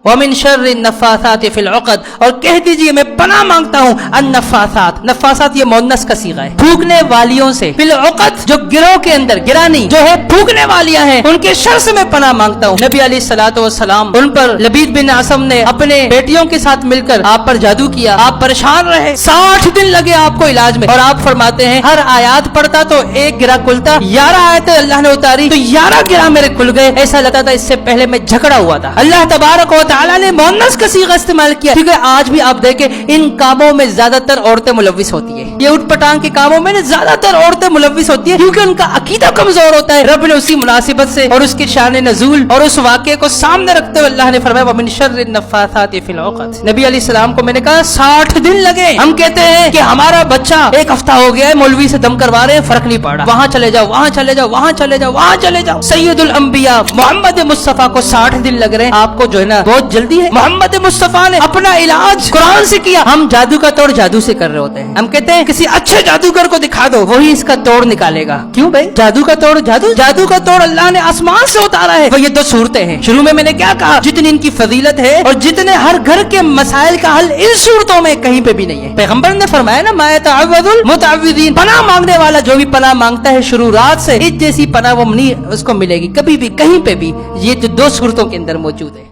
ومن شر النفاثات فی العقد، اور کہہ دیجئے میں پناہ مانگتا ہوں النفاثات، نفاثات یہ مؤنث کا صیغہ ہے، پھونکنے والیوں سے، فی العقد جو گروہ کے اندر، گرہ نہیں جو ہے پھونکنے والیاں ہیں، ان کے شر سے میں پناہ مانگتا ہوں۔ نبی علیہ الصلوۃ والسلام ان پر لبید بن عصم نے اپنے بیٹیوں کے ساتھ مل کر آپ پر جادو کیا، آپ پریشان رہے، 60 دن لگے آپ کو علاج میں، اور آپ فرماتے ہیں ہر آیات پڑھتا تو ایک گرہ کھلتا، 11 آیتیں اللہ نے اتاری تو 11 گرہ میرے کھل گئے، ایسا لگتا تھا اس سے پہلے میں جھگڑا ہوا تھا۔ اللہ تبارک و تعالی نے مؤنث کا صیغہ استعمال کیا، کیونکہ آج بھی آپ دیکھیں ان کاموں میں زیادہ تر عورتیں ملوث ہوتی ہیں، یہ اٹھ پٹانگ کے کاموں میں زیادہ تر عورتیں ملوث ہوتی ہیں، کیونکہ ان کا عقیدہ کمزور ہوتا ہے۔ رب نے اسی مناسبت سے اور اس کے شان نزول اور اس واقعے کو سامنے رکھتے ہوئے اللہ نے فرمایا وَمِن شَرِّ النَّفَّاثَاتِ فِي الْعُقَدِ۔ نبی علیہ السلام کو میں نے کہا 60 دن لگے، ہم کہتے ہیں کہ ہمارا بچہ ایک ہفتہ ہو گیا ہے مولوی سے دم کروا رہے ہیں، فرق نہیں پڑ رہا، وہاں چلے جاؤ، وہاں چلے جاؤ، وہاں چلے جاؤ، وہاں چلے جاؤ۔ سید الانبیاء محمد مصطفیٰ کو 60 دن لگ رہے ہیں، آپ کو جو ہے نا بہت جلدی ہے۔ محمد مصطفیٰ نے اپنا علاج قرآن سے کیا، ہم جادو کا توڑ جادو سے کر رہے ہوتے ہیں، ہم کہتے ہیں کسی اچھے جادوگر کو دکھا دو وہی اس کا توڑ نکالے گا۔ کیوں بھائی؟ جادو کا توڑ جادو کا توڑ اللہ نے آسمان سے اتارا ہے۔ وہ یہ دو صورتیں ہیں، شروع میں نے کیا کہا، جتنی ان کی فضیلت ہے اور جتنے ہر گھر کے مسائل کا حل ان صورتوں میں کہیں پہ بھی نہیں ہے۔ پیغمبر نے فرمایا نا ما يتعوذ المتعوذین، پناہ مانگنے والا جو بھی پناہ مانگتا ہے شروع رات سے، اس جیسی پناہ وہ نہیں اس کو ملے گی کبھی بھی کہیں پہ بھی، یہ جو دو صورتوں کے اندر موجود ہے۔